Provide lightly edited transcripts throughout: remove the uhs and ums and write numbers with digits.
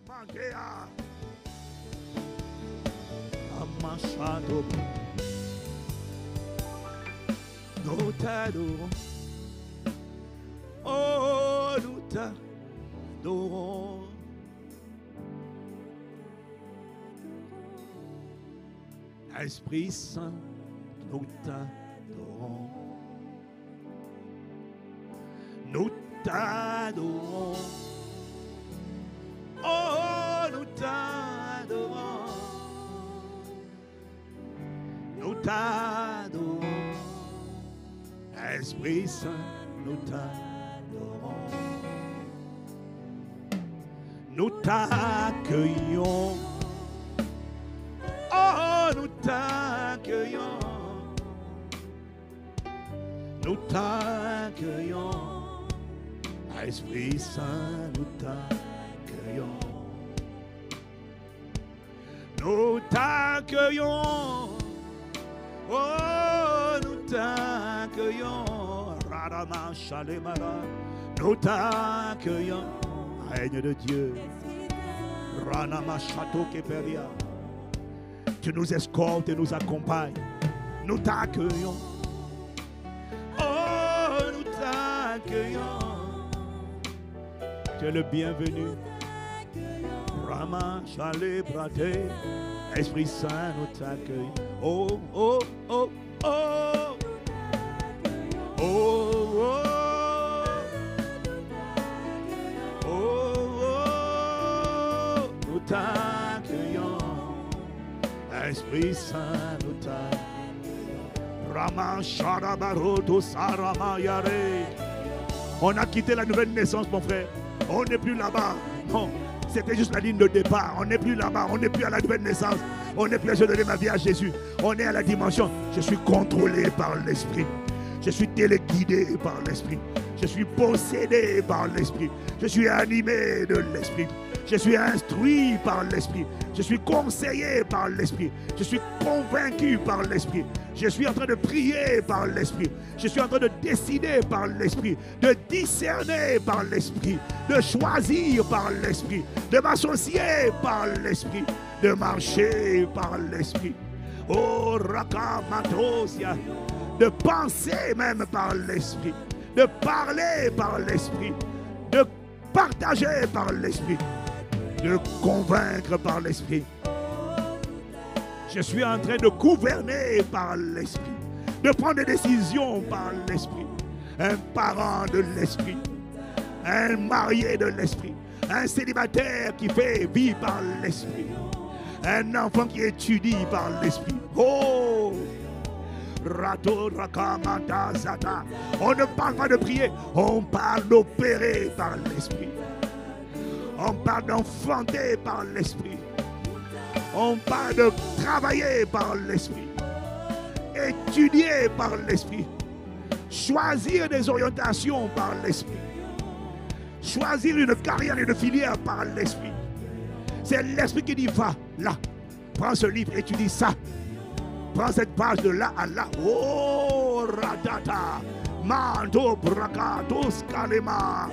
Mangea. Amachado. Nous t'adorons. Oh, nous t'adorons. Esprit Saint, nous t'adorons. Nous t'adorons. Oh, nous t'adorons. Nous t'adorons. Esprit Saint, nous t'adorons. Nous t'accueillons. Oh, nous t'accueillons. Nous t'accueillons. Esprit Saint, nous t'accueillons. Nous t'accueillons. Oh, nous t'accueillons. Radama Shalemara. Nous t'accueillons. Règne de Dieu. Ranama Chateau Keperia. Tu nous escortes et nous accompagnes. Nous t'accueillons. Oh, nous t'accueillons. Tu es le bienvenu. Rama, Chalet, Braté. Esprit Saint, nous t'accueillons. Oh, oh, oh, oh. Oh, oh. Oh, oh. Nous t'accueillons. Esprit Saint, nous t'accueillons. Rama, Sharabaroto, Sarama, Yare. On a quitté la nouvelle naissance, mon frère. On n'est plus là-bas. Non, c'était juste la ligne de départ. On n'est plus là-bas. On n'est plus à la nouvelle naissance. On n'est plus à donner ma vie à Jésus. On est à la dimension. Je suis contrôlé par l'Esprit. Je suis téléguidé par l'Esprit. Je suis possédé par l'Esprit. Je suis animé de l'Esprit. Je suis instruit par l'Esprit. Je suis conseillé par l'Esprit. Je suis convaincu par l'Esprit. Je suis en train de prier par l'Esprit. Je suis en train de décider par l'Esprit. De discerner par l'Esprit. De choisir par l'Esprit. De m'associer par l'Esprit. De marcher par l'Esprit. Oh, Rakamatosia. De penser même par l'Esprit. De parler par l'Esprit. De partager par l'Esprit. De convaincre par l'Esprit. Je suis en train de gouverner par l'Esprit. De prendre des décisions par l'Esprit. Un parent de l'Esprit. Un marié de l'Esprit. Un célibataire qui fait vie par l'Esprit. Un enfant qui étudie par l'Esprit. Oh! Rato Rakamata Zata. On ne parle pas de prier, on parle d'opérer par l'Esprit. On parle d'enfanter par l'Esprit. On parle de travailler par l'Esprit. Étudier par l'Esprit. Choisir des orientations par l'Esprit. Choisir une carrière et une filière par l'Esprit. C'est l'Esprit qui dit va là. Prends ce livre, étudie ça. Prends cette page de là à là. Oh, ratata. Mando brakatos kalema.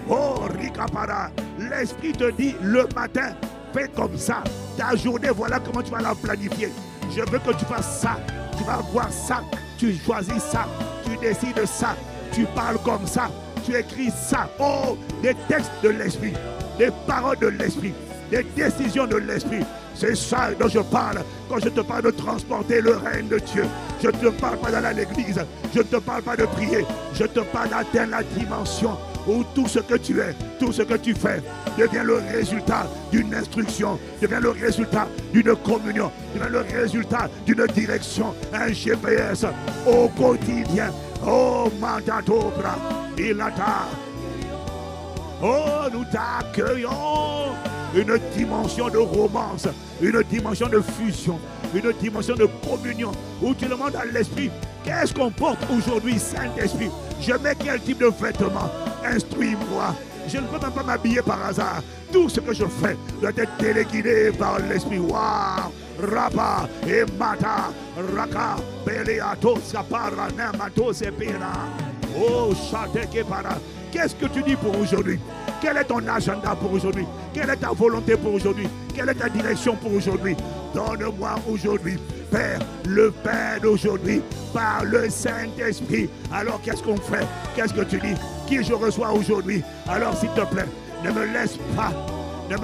Oh, rikapara. L'Esprit te dit le matin, fais comme ça. Ta journée, voilà comment tu vas la planifier. Je veux que tu fasses ça. Tu vas voir ça. Tu choisis ça. Tu décides ça. Tu parles comme ça. Tu écris ça. Oh, des textes de l'Esprit. Des paroles de l'Esprit. Des décisions de l'Esprit. C'est ça dont je parle quand je te parle de transporter le règne de Dieu. Je ne te parle pas d'aller à l'église. Je ne te parle pas de prier. Je te parle d'atteindre la dimension où tout ce que tu es, tout ce que tu fais devient le résultat d'une instruction, devient le résultat d'une communion, devient le résultat d'une direction, un GPS au quotidien. Oh, Mandatobra, Ilata. Oh, nous t'accueillons. Une dimension de romance, une dimension de fusion, une dimension de communion, où tu demandes à l'Esprit, qu'est-ce qu'on porte aujourd'hui, Saint-Esprit? Je mets quel type de vêtements? Instruis-moi. Je ne peux même pas m'habiller par hasard. Tout ce que je fais doit être téléguidé par l'Esprit. Waouh! Rapa et Mata, Raka, Beleato, Sapara, Namato, Sepera. Oh, Chate Kepara. Qu'est-ce que tu dis pour aujourd'hui? Quel est ton agenda pour aujourd'hui? Quelle est ta volonté pour aujourd'hui? Quelle est ta direction pour aujourd'hui? Donne-moi aujourd'hui, Père, le pain d'aujourd'hui par le Saint-Esprit. Alors qu'est-ce qu'on fait? Qu'est-ce que tu dis? Qui je reçois aujourd'hui? Alors s'il te plaît, ne me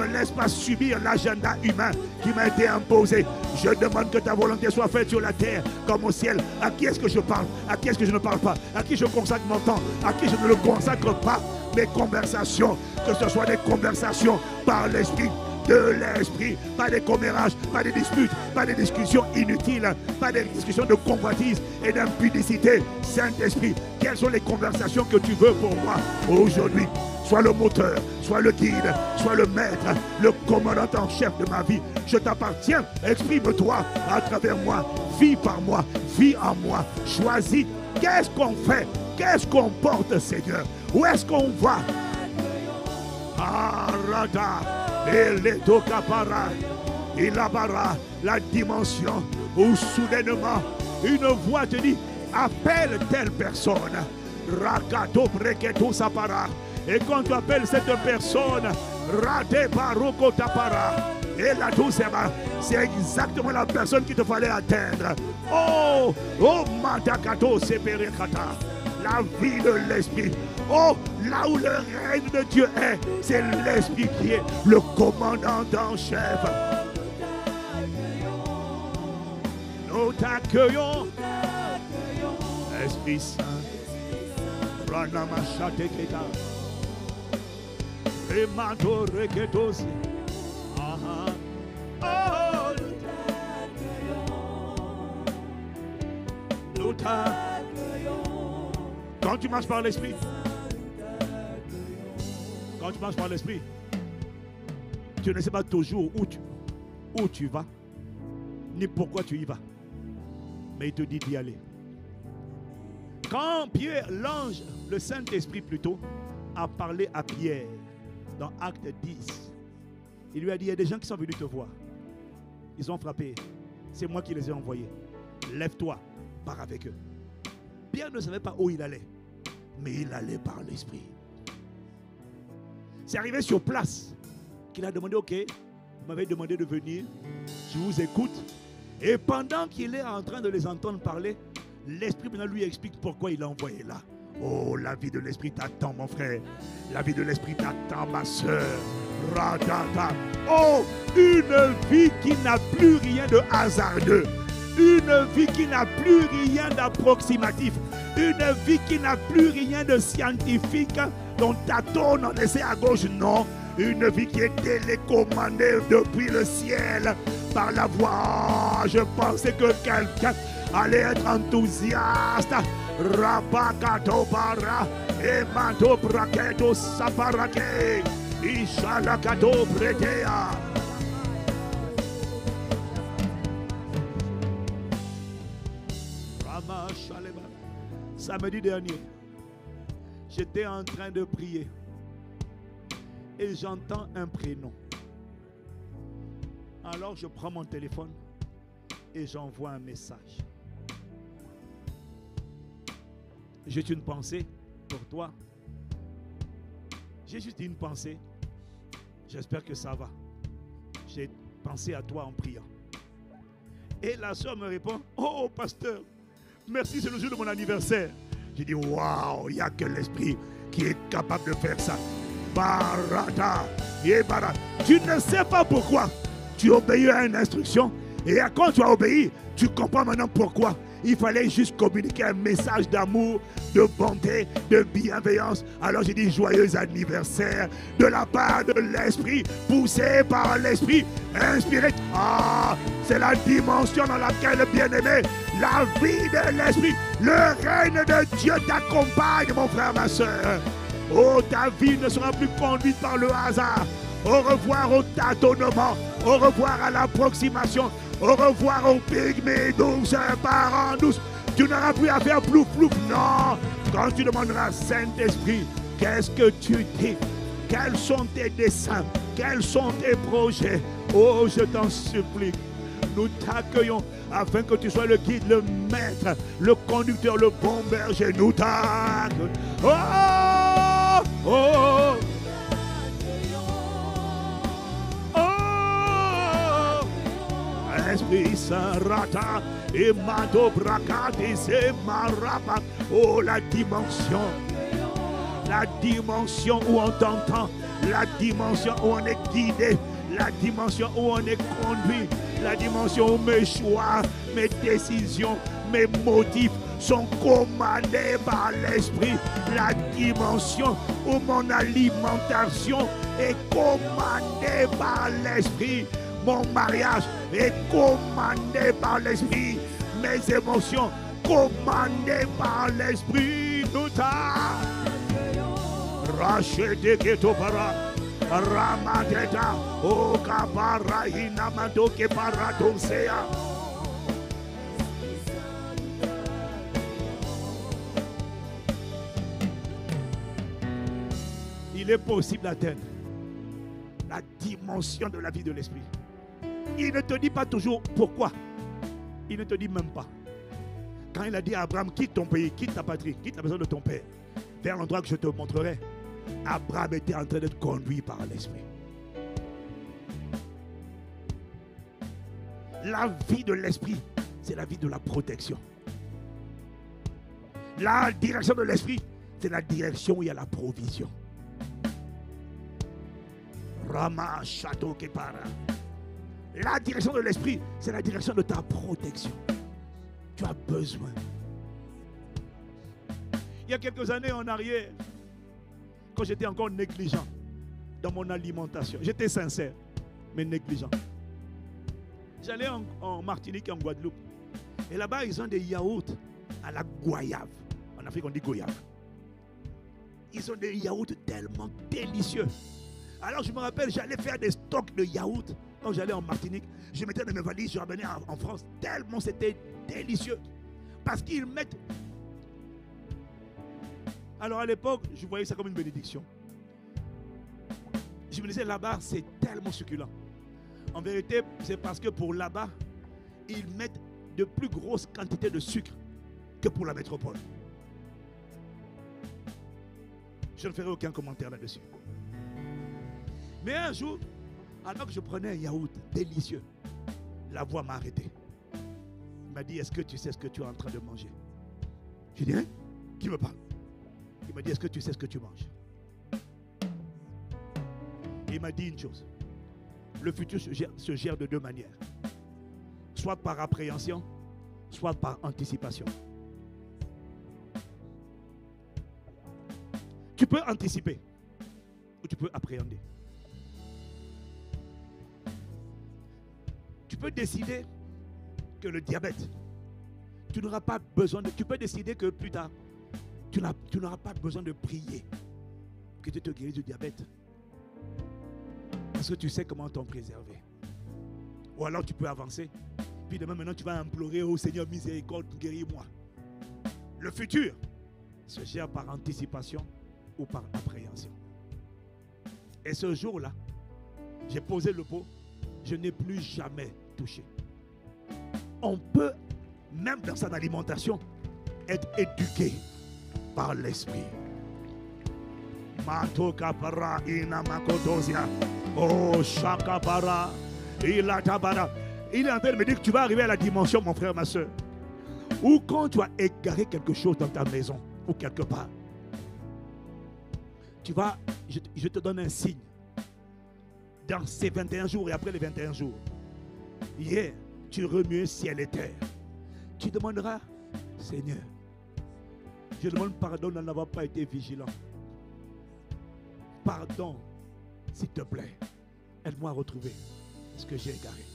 laisse pas subir l'agenda humain qui m'a été imposé. Je demande que ta volonté soit faite sur la terre comme au ciel. À qui est-ce que je parle? À qui est-ce que je ne parle pas? À qui je consacre mon temps? À qui je ne le consacre pas? Mes conversations, que ce soit des conversations par l'esprit, de l'esprit, pas des commérages, pas des disputes, pas des discussions inutiles, pas des discussions de convoitise et d'impudicité. Saint-Esprit, quelles sont les conversations que tu veux pour moi aujourd'hui? Sois le moteur, sois le guide, sois le maître, le commandant en chef de ma vie. Je t'appartiens, exprime-toi à travers moi, vis par moi, vis en moi, choisis. Qu'est-ce qu'on fait? Qu'est-ce qu'on porte, Seigneur? Où est-ce qu'on va? Arada, Eletokapara, Ilabara, la dimension où soudainement une voix te dit, appelle telle personne. Rakato Breketo Sapara. Et quand tu appelles cette personne, Rate Baroko Tapara, et la douceur, c'est exactement la personne qu'il te fallait atteindre. Oh, oh, Matakato Seperekata, la vie de l'esprit. Oh, là où le règne de Dieu est, c'est l'esprit qui est le commandant en chef. Nous t'accueillons, Esprit Saint. Ranamachateketa. Remato reketos. Oh, nous t'accueillons. Quand tu marches par l'esprit, tu ne sais pas toujours où tu vas, ni pourquoi tu y vas. Mais il te dit d'y aller. Quand Pierre, l'ange, le Saint-Esprit plutôt, a parlé à Pierre dans Acte 10, il lui a dit, il y a des gens qui sont venus te voir. Ils ont frappé. C'est moi qui les ai envoyés. Lève-toi, pars avec eux. Pierre ne savait pas où il allait, mais il allait par l'Esprit. C'est arrivé sur place qu'il a demandé, ok, vous m'avez demandé de venir, je vous écoute. Et pendant qu'il est en train de les entendre parler, l'Esprit maintenant lui explique pourquoi il l'a envoyé là. Oh, la vie de l'Esprit t'attend, mon frère. La vie de l'Esprit t'attend, ma soeur. Radata. Oh, une vie qui n'a plus rien de hasardeux. Une vie qui n'a plus rien d'approximatif. Une vie qui n'a plus rien de scientifique dont tâtonne en essai à gauche. Non, une vie qui est télécommandée depuis le ciel par la voix. Je pensais que quelqu'un allez être enthousiaste. Rabakato bara emato braketo saparake ishalakato bretea. Rama Shalema. Samedi dernier, j'étais en train de prier et j'entends un prénom. Alors je prends mon téléphone et j'envoie un message. J'ai une pensée pour toi. J'ai juste une pensée. J'espère que ça va. J'ai pensé à toi en priant. Et la soeur me répond, oh pasteur, merci, c'est le jour de mon anniversaire. J'ai dit, waouh, il n'y a que l'Esprit qui est capable de faire ça. Barata, Yebara. Tu ne sais pas pourquoi. Tu obéis à une instruction. Et quand tu as obéi, tu comprends maintenant pourquoi. Il fallait juste communiquer un message d'amour, de bonté, de bienveillance. Alors j'ai dit joyeux anniversaire de la part de l'Esprit, poussé par l'Esprit, inspiré. Ah, c'est la dimension dans laquelle, bien-aimé, la vie de l'Esprit, le règne de Dieu t'accompagne, mon frère, ma soeur. Oh, ta vie ne sera plus conduite par le hasard. Au revoir au tâtonnement, au revoir à l'approximation. Au revoir au pygmée douce, parent douce. Tu n'auras plus à faire plouf plouf. Non. Quand tu demanderas Saint-Esprit, qu'est-ce que tu dis? Quels sont tes desseins? Quels sont tes projets? Oh, je t'en supplie. Nous t'accueillons afin que tu sois le guide, le maître, le conducteur, le bon berger. Nous t'accueillons. Oh, oh, l'Esprit Saint, Rata, et Mado Bracate, c'est Maraba. Oh, la dimension où on t'entend, la dimension où on est guidé, la dimension où on est conduit, la dimension où mes choix, mes décisions, mes motifs sont commandés par l'Esprit, la dimension où mon alimentation est commandée par l'Esprit, mon mariage est commandé par l'Esprit, mes émotions commandées par l'Esprit. Nous t'a racheté que tu para Ramadeta o kapara inamado ke para donsea. Il est possible d'atteindre la dimension de la vie de l'Esprit. Il ne te dit pas toujours pourquoi. Il ne te dit même pas. Quand il a dit à Abraham, quitte ton pays, quitte ta patrie, quitte la maison de ton père, vers l'endroit que je te montrerai, Abraham était en train d'être conduit par l'Esprit. La vie de l'Esprit, c'est la vie de la protection. La direction de l'Esprit, c'est la direction où il y a la provision. Rama Château Kepara. La direction de l'Esprit, c'est la direction de ta protection. Tu as besoin. Il y a quelques années en arrière, quand j'étais encore négligent dans mon alimentation, j'étais sincère, mais négligent. J'allais en Martinique et en Guadeloupe. Et là-bas, ils ont des yaourts à la goyave. En Afrique, on dit goyave. Ils ont des yaourts tellement délicieux. Alors, je me rappelle, j'allais faire des stocks de yaourts. Quand j'allais en Martinique, je mettais dans mes valises, je revenais en France. Tellement c'était délicieux. Parce qu'ils mettent... Alors, à l'époque, je voyais ça comme une bénédiction. Je me disais, là-bas, c'est tellement succulent. En vérité, c'est parce que pour là-bas, ils mettent de plus grosses quantités de sucre que pour la métropole. Je ne ferai aucun commentaire là-dessus. Mais un jour, alors que je prenais un yaourt délicieux, la voix m'a arrêté. Il m'a dit, est-ce que tu sais ce que tu es en train de manger? Je dis, hein? Qui me parle? Il m'a dit, est-ce que tu sais ce que tu manges? Et il m'a dit une chose. Le futur se gère de deux manières. Soit par appréhension, soit par anticipation. Tu peux anticiper ou tu peux appréhender. Tu peux décider que le diabète, tu n'auras pas besoin de... Tu peux décider que plus tard, tu n'auras pas besoin de prier que tu te guérisses du diabète. Parce que tu sais comment t'en préserver. Ou alors tu peux avancer. Puis demain maintenant tu vas implorer au Seigneur miséricorde, guéris-moi. Le futur se gère par anticipation ou par appréhension. Et ce jour-là, j'ai posé le pot, je n'ai plus jamais touché. On peut, même dans son alimentation, être éduqué par l'Esprit. Matokapara inamakotosia. Oh, Shakapara, il est en train de me dire que tu vas arriver à la dimension, mon frère, ma soeur, où quand tu as égaré quelque chose dans ta maison ou quelque part, tu vas, je te donne un signe. Dans ces 21 jours et après les 21 jours, hier, tu remues ciel et terre. Tu demanderas, Seigneur, je demande pardon de n'avoir pas été vigilant. Pardon. S'il te plaît, aide-moi à retrouver ce que j'ai égaré.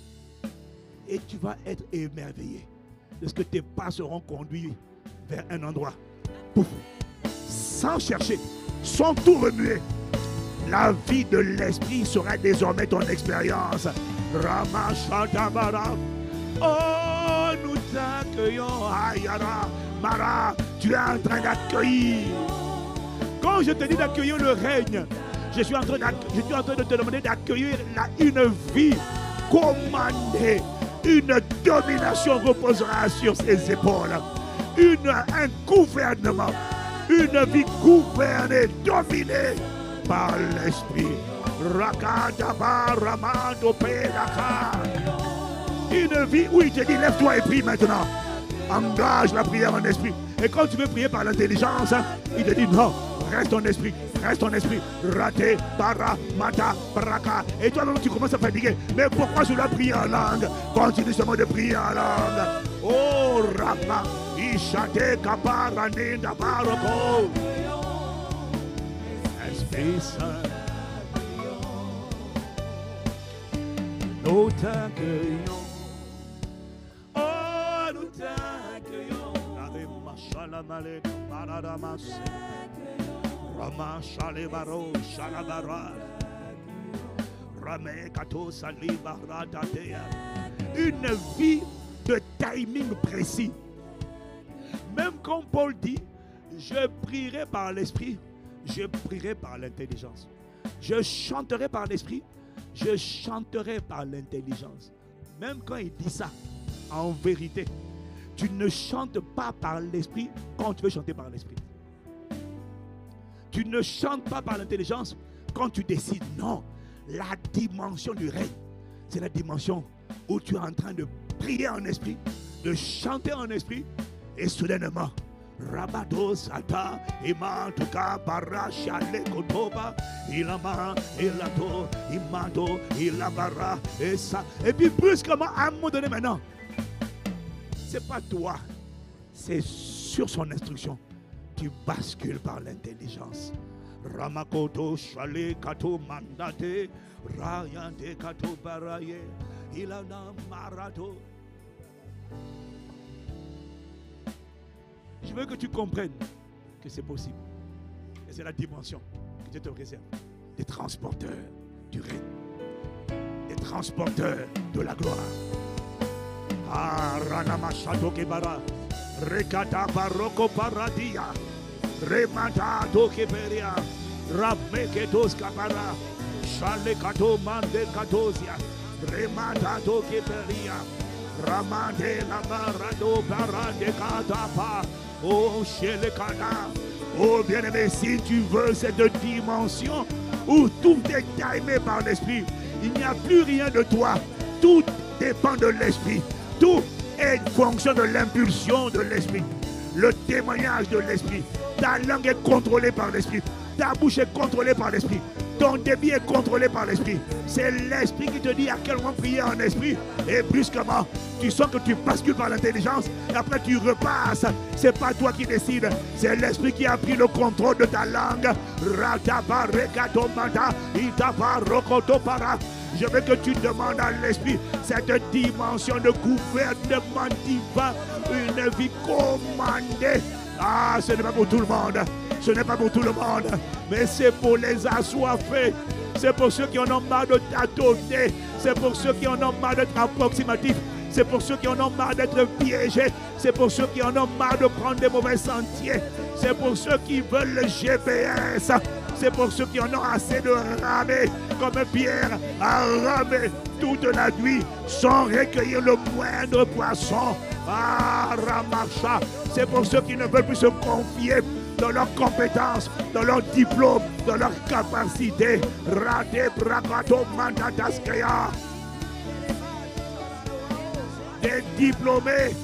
Et tu vas être émerveillé de ce que tes pas seront conduits vers un endroit. Pouf, sans chercher, sans tout remuer. La vie de l'Esprit sera désormais ton expérience. Ramashatabara. Oh, nous t'accueillons. Ayara, Mara, tu es en train d'accueillir. Quand je te dis d'accueillir le règne, je suis en train de te demander d'accueillir une vie commandée. Une domination reposera sur ses épaules. Un gouvernement. Une vie gouvernée, dominée par l'Esprit. Rakadaba Ramado Pelaka. Une vie où il te dit lève-toi et prie maintenant. Engage la prière en esprit. Et quand tu veux prier par l'intelligence, il te dit non, reste en esprit. Reste en esprit. Raté, para, mata, baraka. Et toi-même tu commences à fatiguer. Mais pourquoi je dois prier en langue? Continue seulement de prier en langue. Oh Rama, Ishate Kaparani Dabaroko. Esprit Saint, nous t'accueillons. Oh, nous t'accueillons. Mashalamale, Maradamas, Rama Shalebaro, Shalabara, Rame Kato Salibara Tatea. Une vie de timing précis. Même quand Paul dit, je prierai par l'esprit, je prierai par l'intelligence. Je chanterai par l'esprit, je chanterai par l'intelligence. Même quand il dit ça, en vérité, tu ne chantes pas par l'esprit quand tu veux chanter par l'esprit. Tu ne chantes pas par l'intelligence quand tu décides. Non, la dimension du règne, c'est la dimension où tu es en train de prier en esprit, de chanter en esprit, et soudainement, Rabado Sata, Imantuka, Barachale, Kotoba, Ilama, Ilato, Imando, Ilabara, et ça. Et puis brusquement, à un moment donné maintenant, c'est pas toi, c'est sur son instruction. Tu bascules par l'intelligence. Ramakoto, Chale, Kato, Mandate, Rayante, Kato, Baraye, Ilana, Marato. Je veux que tu comprennes que c'est possible. Et c'est la dimension que Dieu te réserve. Des transporteurs du règne. Des transporteurs de la gloire. Ah, Ranama Shato Kebara. Rekata Baroko Paradia. Remata Tokeperia. Rameketos Kabara. Shalekato Mande Katosia. Remata Tokeperia. Ramande la Barado Barade Katapa. Oh, chez le Kana. Oh, bien-aimé, si tu veux cette dimension où tout est timé par l'esprit, il n'y a plus rien de toi. Tout dépend de l'esprit. Tout est une fonction de l'impulsion de l'esprit. Le témoignage de l'esprit. Ta langue est contrôlée par l'esprit. Ta bouche est contrôlée par l'esprit. Ton débit est contrôlé par l'esprit. C'est l'esprit qui te dit à quel moment prier en esprit. Et brusquement, tu sens que tu bascules par l'intelligence. Et après tu repasses. C'est pas toi qui décides. C'est l'esprit qui a pris le contrôle de ta langue. Je veux que tu demandes à l'esprit cette dimension de gouvernement divin. Une vie commandée. Ah, ce n'est pas pour tout le monde. Ce n'est pas pour tout le monde, mais c'est pour les assoiffés. C'est pour ceux qui en ont marre de tâtonner. C'est pour ceux qui en ont marre d'être approximatifs. C'est pour ceux qui en ont marre d'être piégés. C'est pour ceux qui en ont marre de prendre des mauvais sentiers. C'est pour ceux qui veulent le GPS. C'est pour ceux qui en ont assez de ramer comme Pierre a ramé toute la nuit sans recueillir le moindre poisson. Ah, Ramacha. C'est pour ceux qui ne veulent plus se confier dans leurs compétences, dans leurs diplômes, dans leurs capacités. Rade bragato mandataskeya. Des diplômés,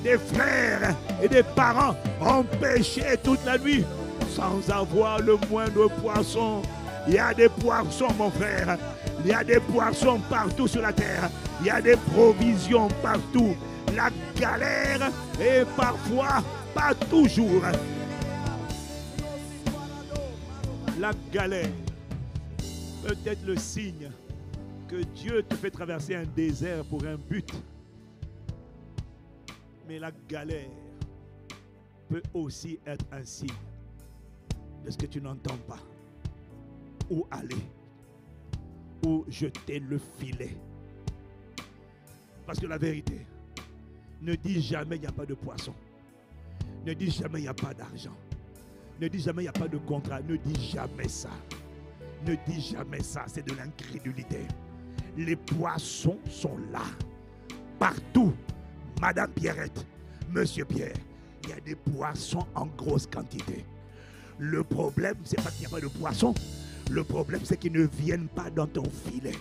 des frères et des parents ont pêché toute la nuit sans avoir le moindre poisson. Il y a des poissons, mon frère. Il y a des poissons partout sur la terre. Il y a des provisions partout. La galère est parfois, pas toujours. La galère peut être le signe que Dieu te fait traverser un désert pour un but. Mais la galère peut aussi être un signe de ce que tu n'entends pas. Où aller, où jeter le filet. Parce que la vérité, ne dis jamais il n'y a pas de poisson. Ne dis jamais il n'y a pas d'argent. Ne dis jamais il n'y a pas de contrat. Ne dis jamais ça. Ne dis jamais ça. C'est de l'incrédulité. Les poissons sont là. Partout. Madame Pierrette, Monsieur Pierre, il y a des poissons en grosse quantité. Le problème, c'est pas qu'il n'y a pas de poissons. Le problème, c'est qu'ils ne viennent pas dans ton filet.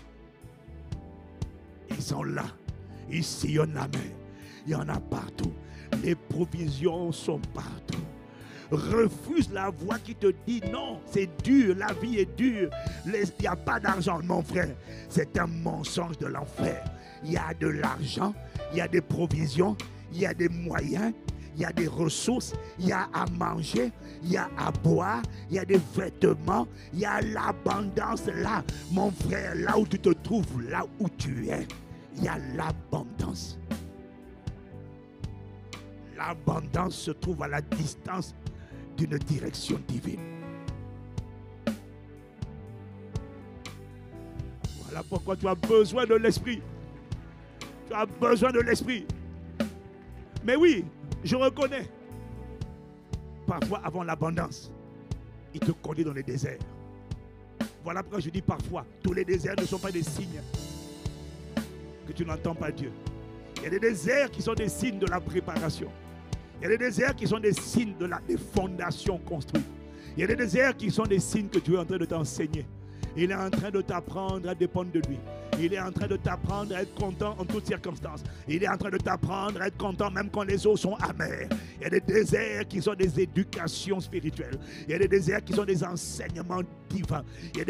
Ils sont là. Il sillonne la mer. Il y en a partout. Les provisions sont partout. Refuse la voix qui te dit non, c'est dur, la vie est dure, il n'y a pas d'argent. Mon frère, c'est un mensonge de l'enfer. Il y a de l'argent, il y a des provisions, il y a des moyens, il y a des ressources, il y a à manger, il y a à boire, il y a des vêtements, il y a l'abondance là. Mon frère, là où tu te trouves, là où tu es, il y a l'abondance. L'abondance se trouve à la distance d'une direction divine. Voilà pourquoi tu as besoin de l'esprit. Tu as besoin de l'esprit. Mais oui, je reconnais. Parfois, avant l'abondance, il te conduit dans les déserts. Voilà pourquoi je dis parfois, tous les déserts ne sont pas des signes que tu n'entends pas Dieu. Il y a des déserts qui sont des signes de la préparation. Il y a des déserts qui sont des signes des fondations construites. Il y a des déserts qui sont des signes que Dieu est en train de t'enseigner. Il est en train de t'apprendre à dépendre de lui. Il est en train de t'apprendre à être content en toutes circonstances. Il est en train de t'apprendre à être content même quand les eaux sont amères. Il y a des déserts qui sont des éducations spirituelles. Il y a des déserts qui sont des enseignements divins. Il y a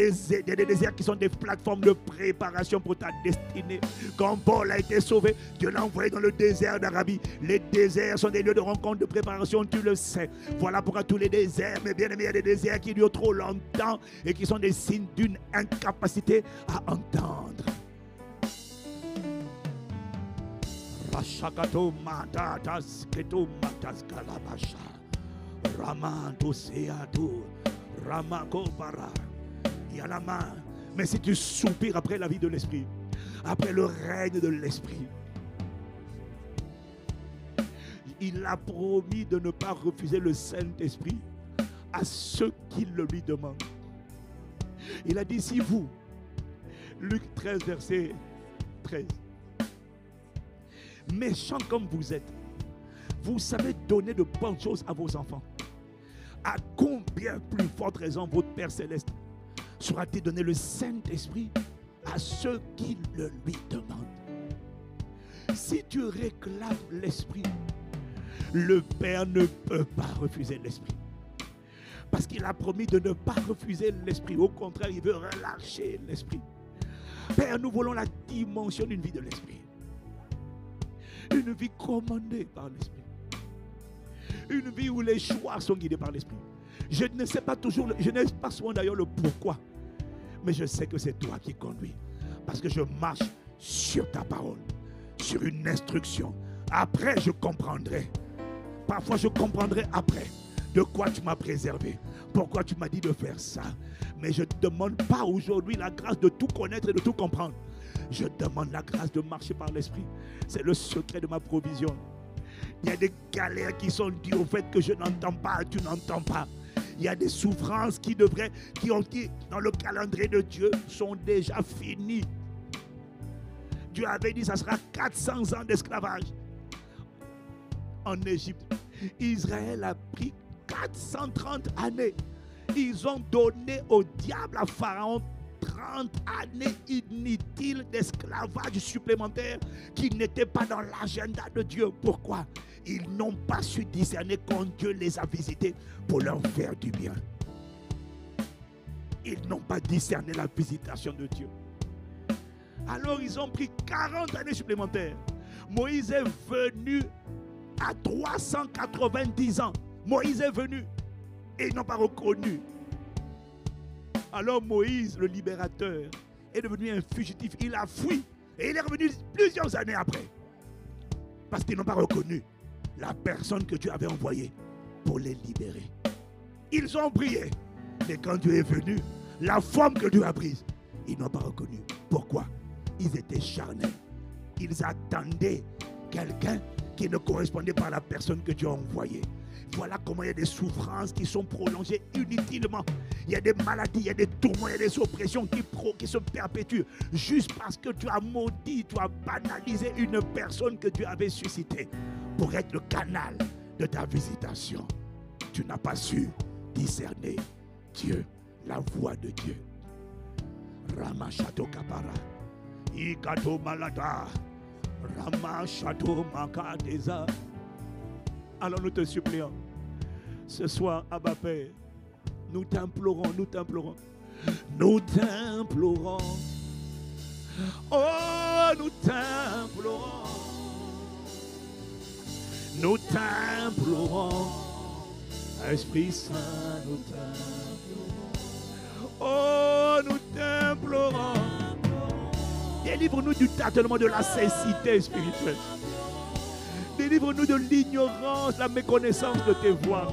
des déserts qui sont des plateformes de préparation pour ta destinée. Quand Paul a été sauvé, Dieu l'a envoyé dans le désert d'Arabie. Les déserts sont des lieux de rencontre, de préparation, tu le sais. Voilà pourquoi tous les déserts, mais bien aimé, il y a des déserts qui durent trop longtemps et qui sont des signes d'une incapacité à entendre. Rashakato matatas keto matas kalabasha Ramando seatu Ramako para. Il y a la main. Mais si tu soupires après la vie de l'esprit, après le règne de l'esprit, il a promis de ne pas refuser le Saint-Esprit à ceux qui le lui demandent. Il a dit, si vous, Luc 13, verset 13, méchants comme vous êtes, vous savez donner de bonnes choses à vos enfants, à combien plus forte raison votre Père Céleste sera-t-il donné le Saint-Esprit à ceux qui le lui demandent? Si tu réclames l'Esprit, le Père ne peut pas refuser l'Esprit. Parce qu'il a promis de ne pas refuser l'Esprit. Au contraire, il veut relâcher l'Esprit. Père, nous voulons la dimension d'une vie de l'Esprit. Une vie commandée par l'Esprit. Une vie où les choix sont guidés par l'Esprit. Je ne sais pas toujours, je n'ai pas souvent d'ailleurs le pourquoi. Mais je sais que c'est toi qui conduis. Parce que je marche sur ta parole. Sur une instruction. Après, je comprendrai. Parfois, je comprendrai après. De quoi tu m'as préservé. Pourquoi tu m'as dit de faire ça. Mais je ne demande pas aujourd'hui la grâce de tout connaître et de tout comprendre. Je demande la grâce de marcher par l'Esprit. C'est le secret de ma provision. Il y a des galères qui sont dues au fait que je n'entends pas, tu n'entends pas. Il y a des souffrances qui dans le calendrier de Dieu, sont déjà finies. Dieu avait dit, ça sera 400 ans d'esclavage en Égypte. Israël a pris 430 années. Ils ont donné au diable, à Pharaon, 30 années inutiles d'esclavage supplémentaire qui n'étaient pas dans l'agenda de Dieu. Pourquoi? Ils n'ont pas su discerner quand Dieu les a visités pour leur faire du bien. Ils n'ont pas discerné la visitation de Dieu. Alors ils ont pris 40 années supplémentaires. Moïse est venu à 390 ans. Moïse est venu et ils n'ont pas reconnu. Alors Moïse, le libérateur, est devenu un fugitif. Il a fui et il est revenu plusieurs années après. Parce qu'ils n'ont pas reconnu la personne que Dieu avait envoyée pour les libérer. Ils ont prié. Mais quand Dieu est venu, la forme que Dieu a prise, ils n'ont pas reconnu. Pourquoi? Ils étaient charnels. Ils attendaient quelqu'un qui ne correspondait pas à la personne que Dieu a envoyée. Voilà comment il y a des souffrances qui sont prolongées inutilement. Il y a des maladies, il y a des tourments, il y a des oppressions qui se perpétuent. Juste parce que tu as maudit, tu as banalisé une personne que Dieu avait suscitée pour être le canal de ta visitation. Tu n'as pas su discerner Dieu, la voix de Dieu. Ramachato Kapara. Ikato Malada. Rama Shato Makadeza. Alors nous te supplions, ce soir, Abba Père, nous t'implorons, nous t'implorons, nous t'implorons. Oh, nous t'implorons, nous t'implorons, Esprit Saint, nous t'implorons. Oh, nous t'implorons. Délivre-nous du tâtonnement de la cécité spirituelle. Délivre-nous de l'ignorance, la méconnaissance de tes voies.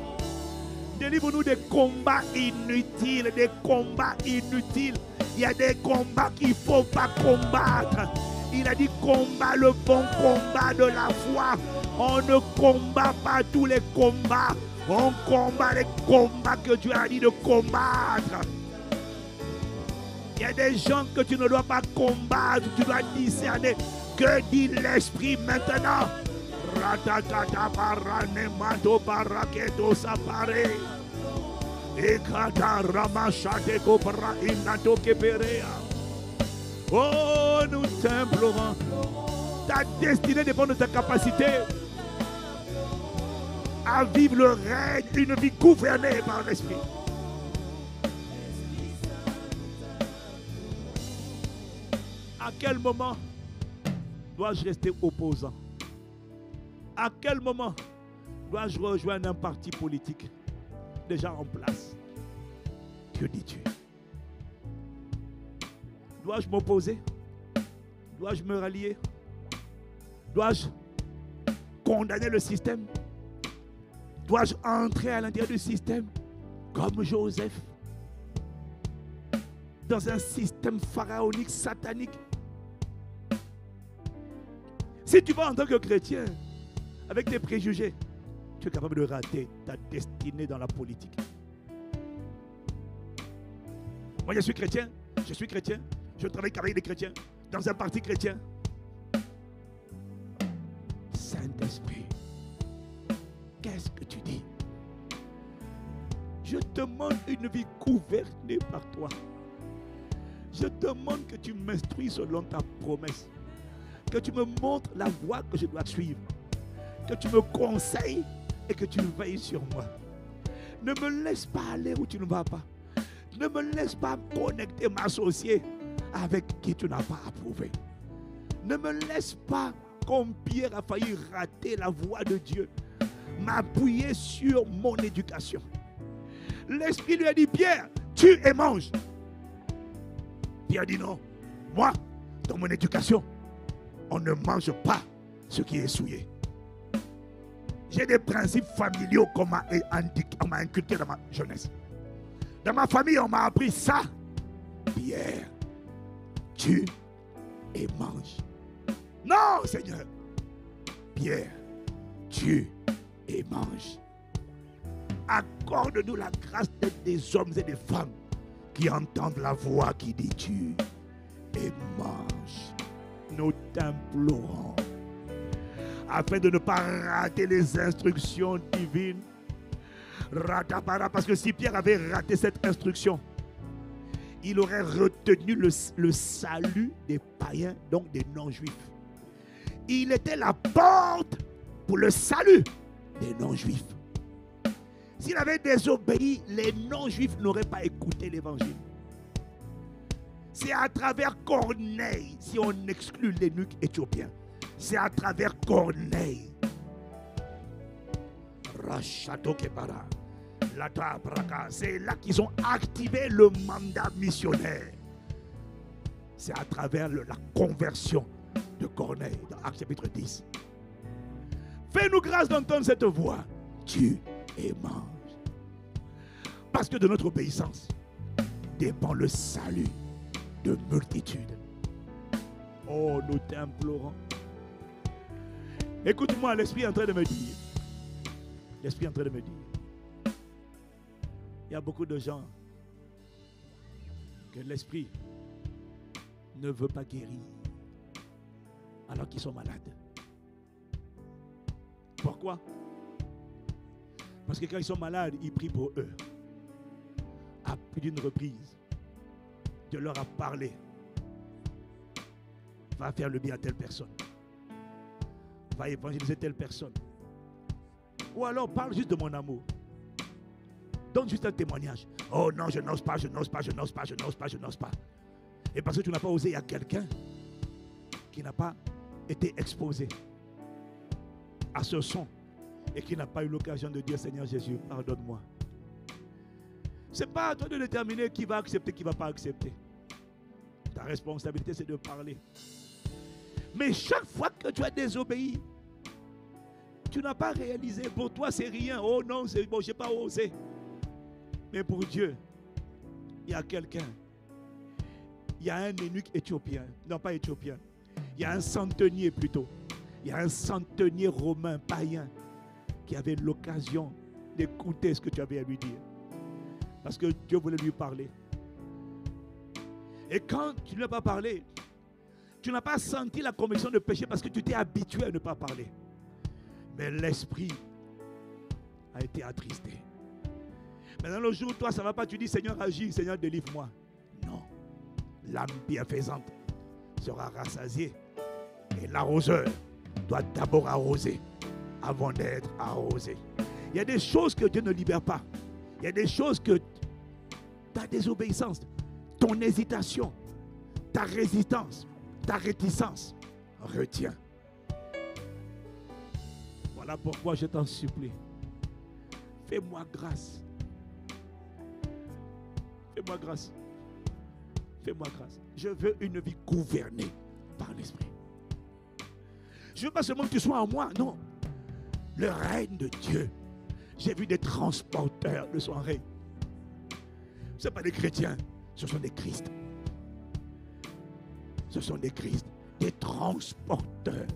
Délivre-nous des combats inutiles, des combats inutiles. Il y a des combats qu'il ne faut pas combattre. Il a dit combat le bon combat de la foi. On ne combat pas tous les combats. On combat les combats que Dieu a dit de combattre. Il y a des gens que tu ne dois pas combattre, tu dois discerner. Que dit l'Esprit maintenant? Ratakata parane mato paraketo sapare. Ekata ramachate kopra inato keperea. Oh, nous t'implorons. Ta destinée dépend de ta capacité à vivre le règne, une vie gouvernée par l'Esprit. À quel moment dois-je rester opposant? À quel moment dois-je rejoindre un parti politique déjà en place? Que dis-tu? Dois-je m'opposer? Dois-je me rallier? Dois-je condamner le système? Dois-je entrer à l'intérieur du système comme Joseph dans un système pharaonique, satanique? Si tu vas en tant que chrétien avec tes préjugés, tu es capable de rater ta destinée dans la politique. Moi, je suis chrétien, je travaille avec des chrétiens, dans un parti chrétien. Saint-Esprit, qu'est-ce que tu dis? Je demande une vie gouvernée par toi. Je demande que tu m'instruis selon ta promesse. Que tu me montres la voie que je dois suivre. Que tu me conseilles et que tu veilles sur moi. Ne me laisse pas aller où tu ne vas pas. Ne me laisse pas connecter, m'associer avec qui tu n'as pas approuvé. Ne me laisse pas, comme Pierre a failli rater la voie de Dieu, m'appuyer sur mon éducation. L'Esprit lui a dit, Pierre, tue et mange. Pierre dit non. Moi, dans mon éducation, on ne mange pas ce qui est souillé. J'ai des principes familiaux qu'on m'a inculqués dans ma jeunesse. Dans ma famille, on m'a appris ça. Pierre, tue et mange. Non, Seigneur. Pierre, tue et mange. Accorde-nous la grâce d'être des hommes et des femmes qui entendent la voix qui dit tue et mange. Nous t'implorons, afin de ne pas rater les instructions divines. Parce que si Pierre avait raté cette instruction, il aurait retenu le salut des païens, donc des non-juifs. Il était la porte pour le salut des non-juifs. S'il avait désobéi, les non-juifs n'auraient pas écouté l'évangile. C'est à travers Corneille, si on exclut l'eunuque éthiopien, c'est à travers Corneille. C'est là qu'ils ont activé le mandat missionnaire. C'est à travers la conversion de Corneille, dans Actes chapitre 10. Fais-nous grâce d'entendre cette voix. Tue et mange. Parce que de notre obéissance dépend le salut de multitudes. Oh, nous t'implorons. Écoute-moi, l'Esprit est en train de me dire. L'Esprit est en train de me dire. Il y a beaucoup de gens que l'Esprit ne veut pas guérir alors qu'ils sont malades. Pourquoi? Parce que quand ils sont malades, ils prient pour eux. À plus d'une reprise, Dieu leur a parlé. Va faire le bien à telle personne. va évangéliser telle personne. Ou alors parle juste de mon amour. Donne juste un témoignage. Oh non, je n'ose pas, je n'ose pas, je n'ose pas, je n'ose pas, je n'ose pas. Et parce que tu n'as pas osé, il y a quelqu'un qui n'a pas été exposé à ce son et qui n'a pas eu l'occasion de dire Seigneur Jésus, pardonne-moi. Ce n'est pas à toi de déterminer qui va accepter, qui ne va pas accepter. Ta responsabilité, c'est de parler. Mais chaque fois que tu as désobéi, tu n'as pas réalisé. Pour toi, c'est rien. Oh non, c'est bon, je n'ai pas osé. Mais pour Dieu, il y a quelqu'un. Il y a un eunuque éthiopien. Non, pas éthiopien. Il y a un centenier plutôt. Il y a un centenier romain, païen, qui avait l'occasion d'écouter ce que tu avais à lui dire. Parce que Dieu voulait lui parler. Et quand tu ne lui as pas parlé, tu n'as pas senti la conviction de péché parce que tu t'es habitué à ne pas parler. Mais l'esprit a été attristé. Maintenant, le jour où toi, ça ne va pas, tu dis Seigneur, agis, Seigneur, délivre-moi. Non. L'âme bienfaisante sera rassasiée. Et l'arroseur doit d'abord arroser avant d'être arrosé. Il y a des choses que Dieu ne libère pas. Il y a des choses que ta désobéissance, ton hésitation, ta résistance, ta réticence retient. Voilà pourquoi je t'en supplie. Fais-moi grâce. Fais-moi grâce. Fais-moi grâce. Je veux une vie gouvernée par l'Esprit. Je ne veux pas seulement que tu sois en moi, non. Le règne de Dieu. J'ai vu des transporteurs de son règne. Ce ne sont pas des chrétiens, ce sont des Christ. Ce sont des Christ, des transporteurs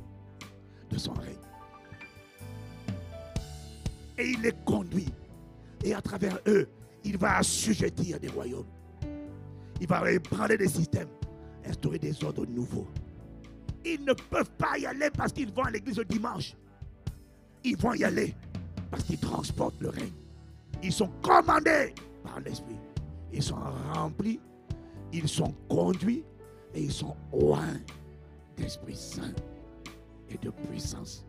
de son règne. Et il les conduit. Et à travers eux, il va assujettir des royaumes. Il va ébranler des systèmes, instaurer des ordres nouveaux. Ils ne peuvent pas y aller parce qu'ils vont à l'église le dimanche. Ils vont y aller parce qu'ils transportent le règne. Ils sont commandés par l'Esprit. Ils sont remplis, ils sont conduits et ils sont oints d'Esprit Saint et de puissance.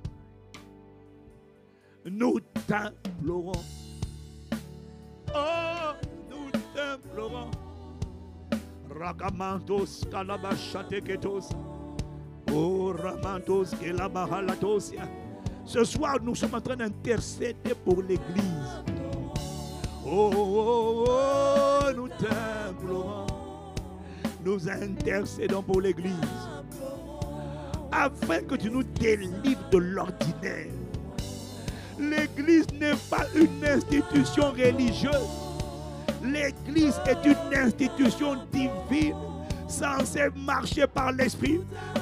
Nous t'implorons. Oh, nous t'implorons. Ragamantos kalabachateketos. Oh, ramantos kelabahalatos. Ce soir, nous sommes en train d'intercéder pour l'Église. Oh, oh, oh, nous t'implorons. Nous intercédons pour l'Église. Afin que tu nous délivres de l'ordinaire. L'Église n'est pas une institution religieuse. L'Église est une institution divine, censée marcher par l'Esprit,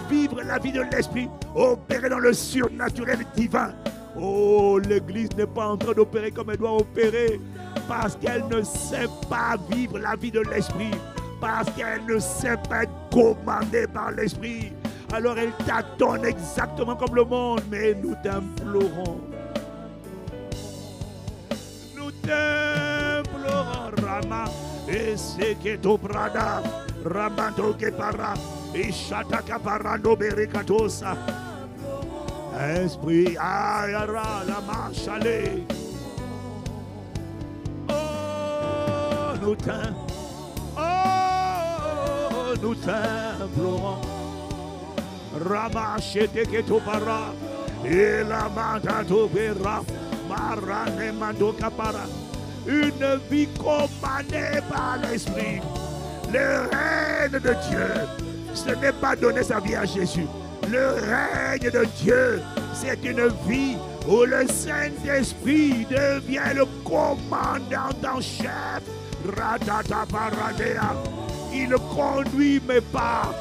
vivre la vie de l'Esprit, opérer dans le surnaturel divin. Oh, l'Église n'est pas en train d'opérer comme elle doit opérer, parce qu'elle ne sait pas vivre la vie de l'Esprit, parce qu'elle ne sait pas être commandée par l'Esprit. Alors elle tâtonne exactement comme le monde, mais nous t'implorons. Nous t'implorons, Rama, et c'est que tu prada, Ramando que para, et Shataka parando berikatosa. Esprit, ayara, la marche, allez. Oh, nous t'implorons. Oh, nous t'implorons. Ramachete que tu para, et la manda tu verra, marane mando capara. Une vie commandée par l'Esprit. Le règne de Dieu, ce n'est pas donner sa vie à Jésus. Le règne de Dieu, c'est une vie où le Saint-Esprit devient le commandant en chef. Ratata paradea. Il conduit mes pas.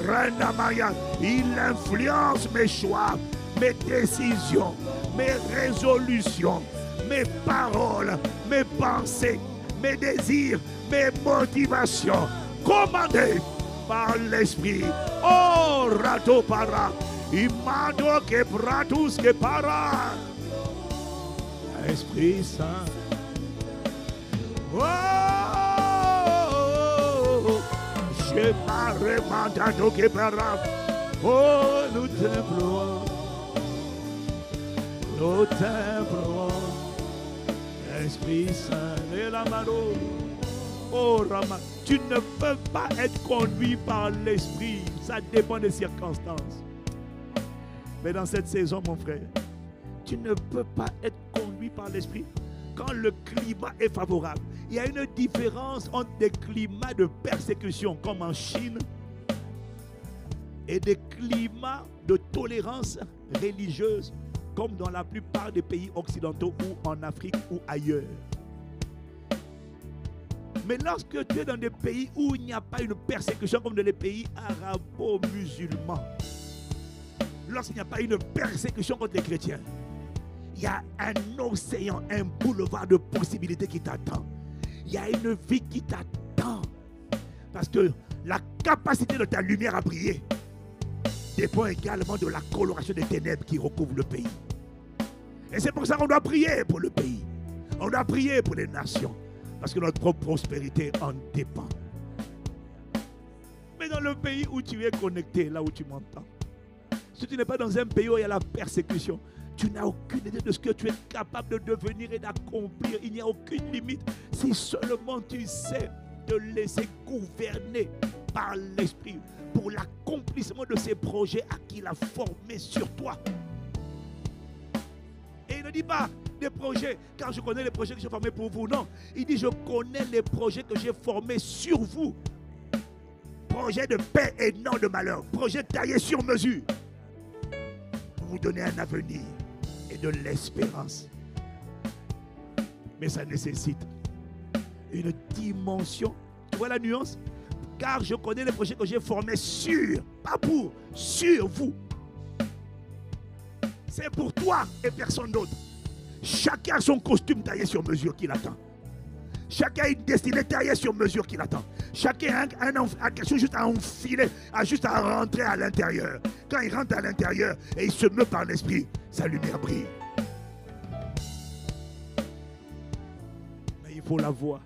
Renamaya. Il influence mes choix, mes décisions, mes résolutions, mes paroles, mes pensées, mes désirs, mes motivations. Commandé par l'Esprit. Oh, rato para. Imado que pratus que para. Esprit Saint. Oh, je m'arrête mandado que para. Oh, nous t'implorons. nous t'implorons. Esprit Saint, et la mano. Oh Rama, tu ne peux pas être conduit par l'Esprit. Ça dépend des circonstances. Mais dans cette saison, mon frère, tu ne peux pas être conduit par l'Esprit quand le climat est favorable. Il y a une différence entre des climats de persécution, comme en Chine, et des climats de tolérance religieuse, comme dans la plupart des pays occidentaux ou en Afrique ou ailleurs. Mais lorsque tu es dans des pays où il n'y a pas une persécution comme dans les pays arabo-musulmans, lorsqu'il n'y a pas une persécution contre les chrétiens, il y a un océan, un boulevard de possibilités qui t'attend. Il y a une vie qui t'attend. Parce que la capacité de ta lumière à briller dépend également de la coloration des ténèbres qui recouvrent le pays. Et c'est pour ça qu'on doit prier pour le pays. On doit prier pour les nations. Parce que notre propre prospérité en dépend. Mais dans le pays où tu es connecté, là où tu m'entends, si tu n'es pas dans un pays où il y a la persécution, tu n'as aucune idée de ce que tu es capable de devenir et d'accomplir. Il n'y a aucune limite. Si seulement tu sais te laisser gouverner par l'Esprit pour l'accomplissement de ces projets à qu'il a formé sur toi. Et il ne dit pas des projets, car je connais les projets que j'ai formés pour vous. Non, il dit je connais les projets que j'ai formés sur vous. Projet de paix et non de malheur. Projet taillé sur mesure. Pour vous donner un avenir et de l'espérance. Mais ça nécessite une dimension. Tu vois la nuance? Car je connais les projets que j'ai formés sur, pas pour, sur vous. C'est pour toi et personne d'autre. Chacun a son costume taillé sur mesure qui l'attend. Chacun a une destinée taillée sur mesure qui l'attend. Chacun a quelque chose juste à enfiler, a juste à rentrer à l'intérieur. Quand il rentre à l'intérieur et il se meut par l'esprit, sa lumière brille. Mais il faut la voir.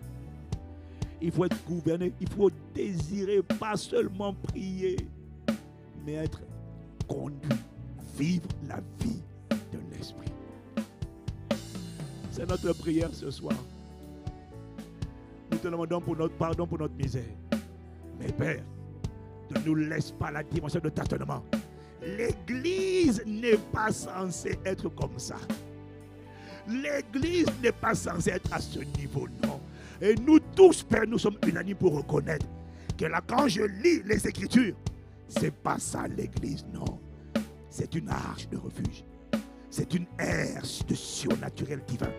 Il faut être gouverné. Il faut désirer, pas seulement prier, mais être conduit. Vivre la vie de l'esprit. C'est notre prière ce soir. Nous te demandons pour notre pardon, pour notre misère. Mais Père, ne nous laisse pas la dimension de tâtonnement. L'Église n'est pas censée être comme ça. L'Église n'est pas censée être à ce niveau, non. Et nous tous, Père, nous sommes unanimes pour reconnaître que là, quand je lis les Écritures, c'est pas ça l'Église, non. C'est une arche de refuge. C'est une herse de surnaturel divin,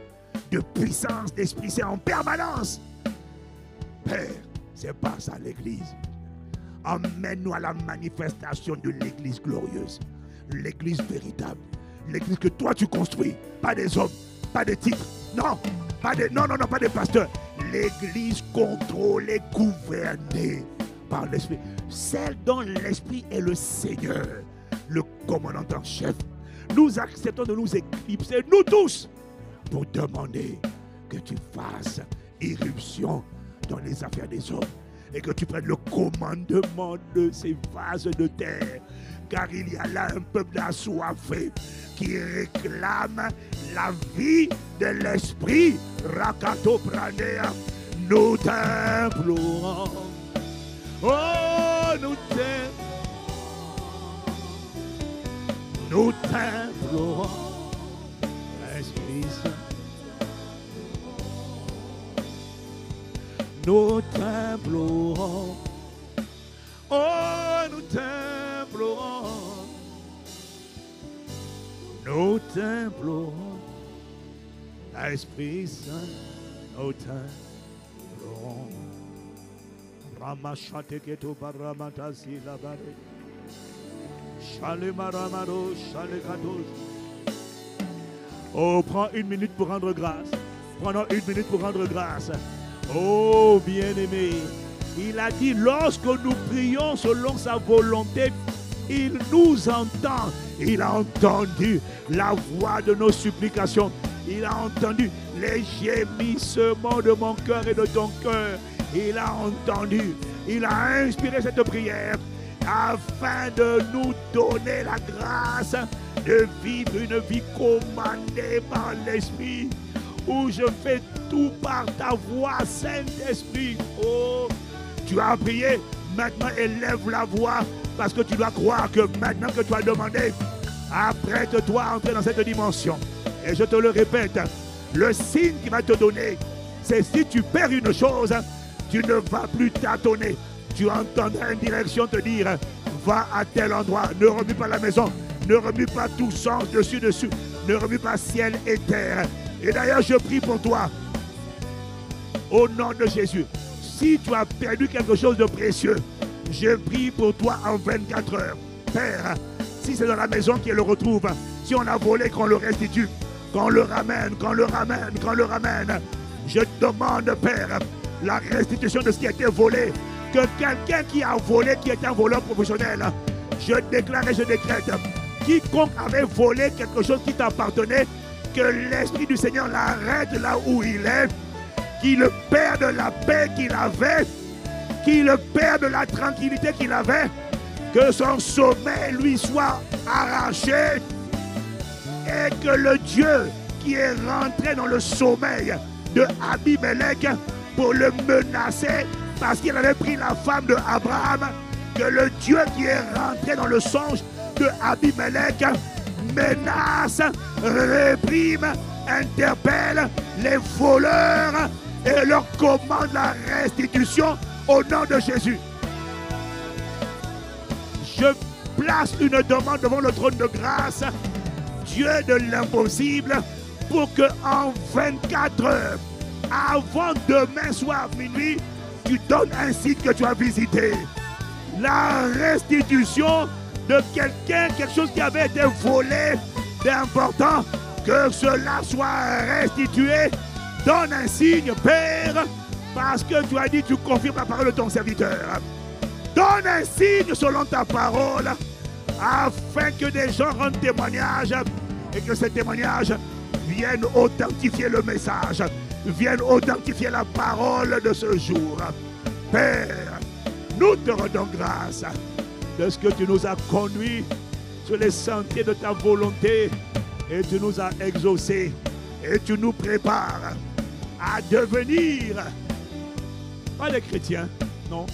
de puissance d'Esprit Saint en permanence. Père, c'est pas ça l'Église. Emmène-nous à la manifestation de l'Église glorieuse, l'Église véritable, l'Église que toi tu construis, pas des hommes, pas des titres, non, pas des pasteurs. L'Église contrôlée, gouvernée par l'Esprit, celle dont l'Esprit est le Seigneur, le commandant en chef. Nous acceptons de nous éclipser, nous tous, pour demander que tu fasses irruption dans les affaires des hommes et que tu prennes le commandement de ces vases de terre, car il y a là un peuple assoiffé qui réclame la vie de l'esprit. Rakato Pranea, nous t'implorons. Oh, nous t'implorons, Esprit Saint. Nous t'implorons. Oh, nous t'implorons. Nous t'implorons. Esprit Saint, nous t'implorons. Ramachate keto baramantasi labare. Chale maramaro, chale kados. Oh, prends une minute pour rendre grâce. Prenons une minute pour rendre grâce. Oh, bien-aimé, il a dit, lorsque nous prions selon sa volonté, il nous entend. Il a entendu la voix de nos supplications. Il a entendu les gémissements de mon cœur et de ton cœur. Il a entendu. Il a inspiré cette prière afin de nous donner la grâce de vivre une vie commandée par l'Esprit, où je fais tout par ta voix, Saint-Esprit. Oh, tu as prié, maintenant élève la voix, parce que tu dois croire que maintenant que tu as demandé, apprête-toi à entrer dans cette dimension. Et je te le répète, le signe qui va te donner, c'est si tu perds une chose, tu ne vas plus tâtonner. Tu entendras une direction te dire, va à tel endroit, ne remue pas la maison, ne remue pas tout sens dessus, ne remue pas ciel et terre. Et d'ailleurs, je prie pour toi, au nom de Jésus. Si tu as perdu quelque chose de précieux, je prie pour toi en 24 heures. Père, si c'est dans la maison qu'il le retrouve, si on a volé, qu'on le restitue, qu'on le ramène, qu'on le ramène, qu'on le ramène. Je demande, Père, la restitution de ce qui a été volé. Que quelqu'un qui a volé, qui est un voleur professionnel, je déclare et je décrète, quiconque avait volé quelque chose qui t'appartenait, que l'Esprit du Seigneur l'arrête là où il est, qu'il perde la paix qu'il avait, qu'il perde la tranquillité qu'il avait, que son sommeil lui soit arraché, et que le Dieu qui est rentré dans le sommeil de Abimelech pour le menacer parce qu'il avait pris la femme de Abraham, que le Dieu qui est rentré dans le songe de Abimelech menace, réprime, interpelle les voleurs et leur commande la restitution au nom de Jésus. Je place une demande devant le trône de grâce, Dieu de l'impossible, pour que en 24 heures, avant demain soir minuit, tu donnes un site que tu as visité. La restitution de quelqu'un, quelque chose qui avait été volé d'important, que cela soit restitué. Donne un signe, Père, parce que tu as dit, tu confirmes la parole de ton serviteur. Donne un signe selon ta parole, afin que des gens rendent témoignage et que ces témoignages viennent authentifier le message, viennent authentifier la parole de ce jour. Père, nous te rendons grâce de ce que tu nous as conduits sur les sentiers de ta volonté et tu nous as exaucés et tu nous prépares à devenir, pas des chrétiens, non,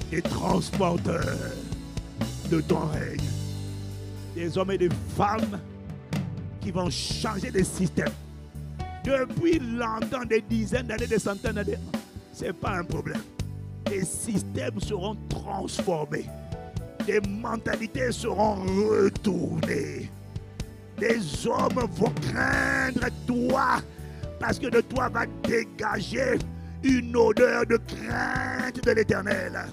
des transporteurs de ton règne, des hommes et des femmes qui vont changer les systèmes. Depuis longtemps, des dizaines d'années, des centaines d'années, ce n'est pas un problème. Les systèmes seront transformés. Des mentalités seront retournées. Des hommes vont craindre toi parce que de toi va dégager une odeur de crainte de l'Éternel.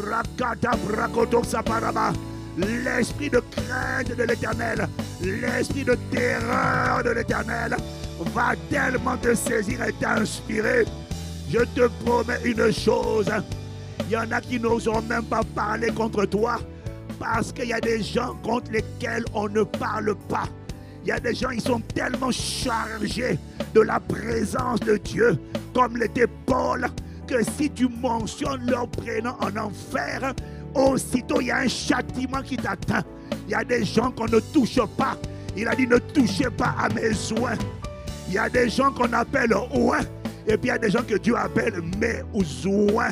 Rakata brakoto saparaba. L'esprit de crainte de l'Éternel, l'esprit de terreur de l'Éternel va tellement te saisir et t'inspirer. Je te promets une chose, il y en a qui n'oseront même pas parler contre toi parce qu'il y a des gens contre lesquels on ne parle pas. Il y a des gens, ils sont tellement chargés de la présence de Dieu, comme l'était Paul, que si tu mentionnes leur prénom en enfer, aussitôt il y a un châtiment qui t'atteint. Il y a des gens qu'on ne touche pas. Il a dit ne touchez pas à mes oins. Il y a des gens qu'on appelle oins. Et puis il y a des gens que Dieu appelle mes oins.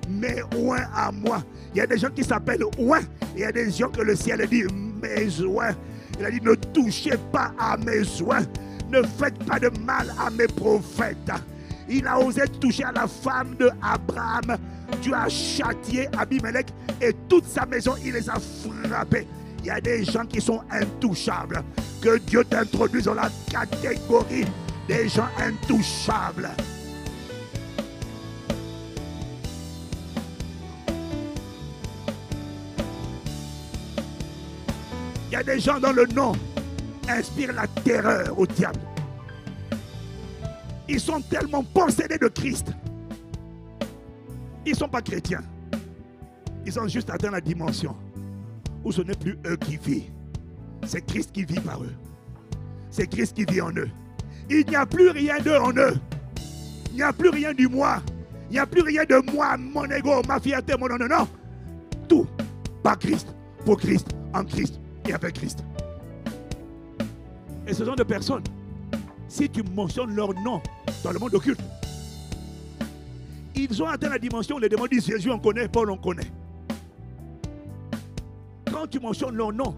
Mes oins à moi. Il y a des gens qui s'appellent oins. Et il y a des gens que le ciel dit mes oins. Il a dit ne touchez pas à mes oins. Ne faites pas de mal à mes prophètes. Il a osé toucher à la femme de Abraham. Dieu a châtié Abimelech et toute sa maison, il les a frappés. Il y a des gens qui sont intouchables. Que Dieu t'introduise dans la catégorie des gens intouchables. Il y a des gens dont le nom inspire la terreur au diable. Ils sont tellement possédés de Christ. Ils ne sont pas chrétiens. Ils ont juste atteint la dimension où ce n'est plus eux qui vivent. C'est Christ qui vit par eux. C'est Christ qui vit en eux. Il n'y a plus rien d'eux en eux. Il n'y a plus rien du moi. Il n'y a plus rien de moi, mon ego, ma fierté, mon non. Tout par Christ, pour Christ, en Christ et avec Christ. Et ce genre de personnes, si tu mentionnes leur nom dans le monde occulte, ils ont atteint la dimension où les démons disent Jésus on connaît, Paul on connaît. Quand tu mentionnes leur nom,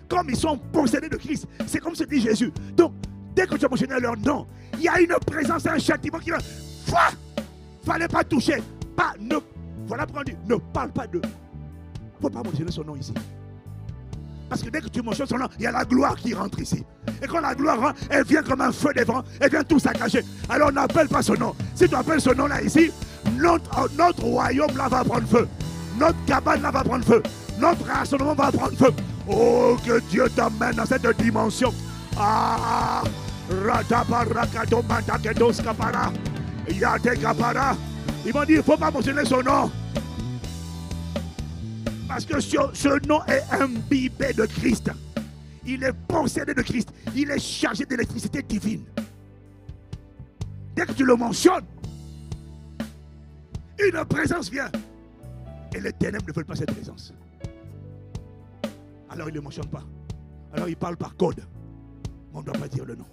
comme ils sont possédés de Christ, c'est comme se dit Jésus. Donc, dès que tu as mentionné leur nom, il y a une présence, un châtiment qui va. Il ne fallait pas toucher. Pas, ne, voilà pourquoi on dit, ne parle pas de. Il ne faut pas mentionner son nom ici. Parce que dès que tu mentionnes son nom, il y a la gloire qui rentre ici. Et quand la gloire rentre, elle vient comme un feu des vents, elle vient tout saccager. Alors n'appelle pas son nom. Si tu appelles ce nom-là ici, notre royaume là va prendre feu. Notre cabane là va prendre feu. Notre rassemblement va prendre feu. Oh, que Dieu t'emmène dans cette dimension. Ah, ils m'ont dit, il ne faut pas mentionner son nom. Parce que ce nom est imbibé de Christ. Il est possédé de Christ. Il est chargé d'électricité divine. Dès que tu le mentionnes, une présence vient. Et les ténèbres ne veulent pas cette présence. Alors il ne le mentionne pas. Alors il parle par code. Mais on ne doit pas dire le nom.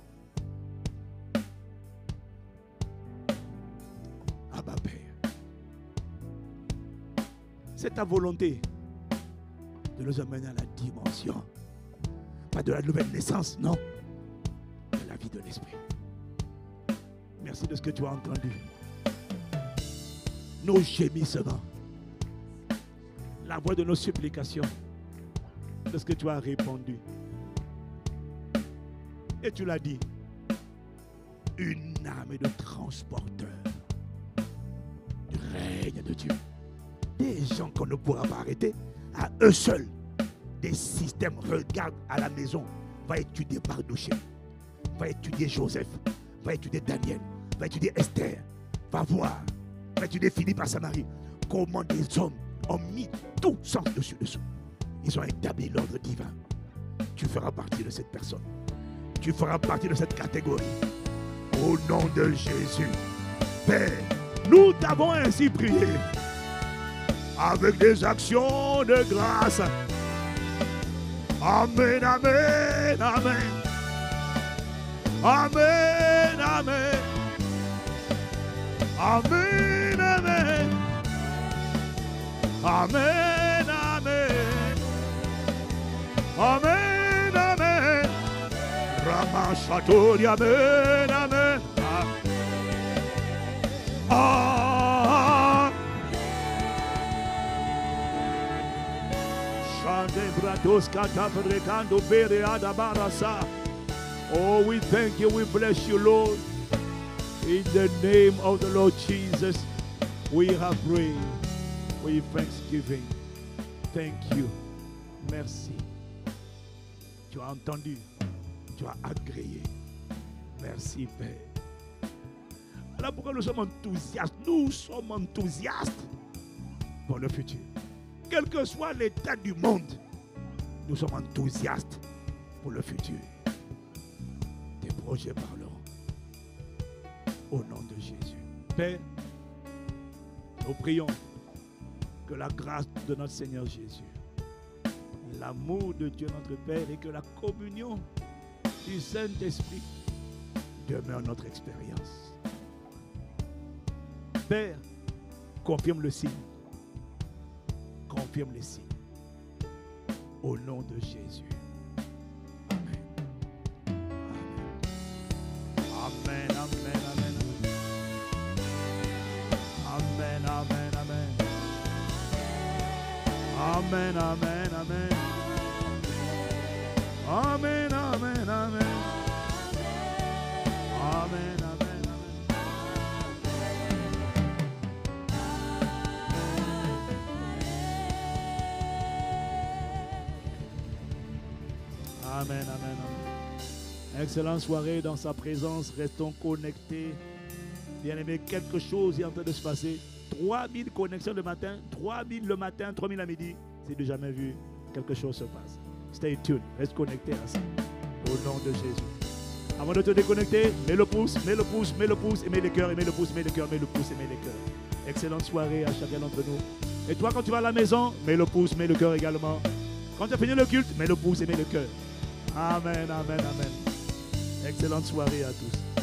Abba Père. C'est ta volonté de nous amener à la dimension. Pas de la nouvelle naissance, non. De la vie de l'esprit. Merci de ce que tu as entendu. Nos gémissements. La voix de nos supplications. De ce que tu as répondu. Et tu l'as dit. Une armée de transporteurs du règne de Dieu. Des gens qu'on ne pourra pas arrêter. À eux seuls. Des systèmes. Regarde à la maison. Va étudier Mardochée. Va étudier Joseph. Va étudier Daniel. Va étudier Esther. Va voir. Va étudier Philippe à Samarie. Comment des hommes ont mis tout sens dessus-dessous. Ils ont établi l'ordre divin. Tu feras partie de cette personne. Tu feras partie de cette catégorie. Au nom de Jésus. Père, nous t'avons ainsi prié. Avec des actions de grâce. Amen, amen, amen. Amen, amen. Amen, amen. Amen, amen. Amen, amen. Ramachatori, amen, amen. Ah. Oh, we thank you, we bless you, Lord. In the name of the Lord Jesus, we have prayed with thanksgiving. Thank you. Merci. Tu as entendu. Tu as agréé. Merci, Père. Alors pourquoi nous sommes enthousiastes? Nous sommes enthousiastes pour le futur. Quel que soit l'état du monde, nous sommes enthousiastes pour le futur. Tes projets parleront. Au nom de Jésus. Père, nous prions que la grâce de notre Seigneur Jésus, l'amour de Dieu notre Père et que la communion du Saint-Esprit demeure notre expérience. Père, confirme le signe. Confirme les signes. Au nom de Jésus. Amen. Amen. Amen. Amen. Amen. Amen. Amen. Amen. Amen. Amen. Amen. Amen. Amen. Amen. Amen. Amen, amen, amen. Excellente soirée dans sa présence. Restons connectés. Bien-aimés, quelque chose est en train de se passer. 3000 connexions le matin, 3000 le matin, 3000 à midi. C'est du jamais vu. Quelque chose se passe. Stay tuned. Reste connecté à ça. Au nom de Jésus. Avant de te déconnecter, mets le pouce, mets le pouce, mets le pouce, et mets les cœurs, et mets le pouce, mets les cœurs, mets le pouce, et mets les cœurs. Excellente soirée à chacun d'entre nous. Et toi, quand tu vas à la maison, mets le pouce, mets le cœur également. Quand tu as fini le culte, mets le pouce et mets le cœur. Amen, amen, amen. Excellente soirée à tous.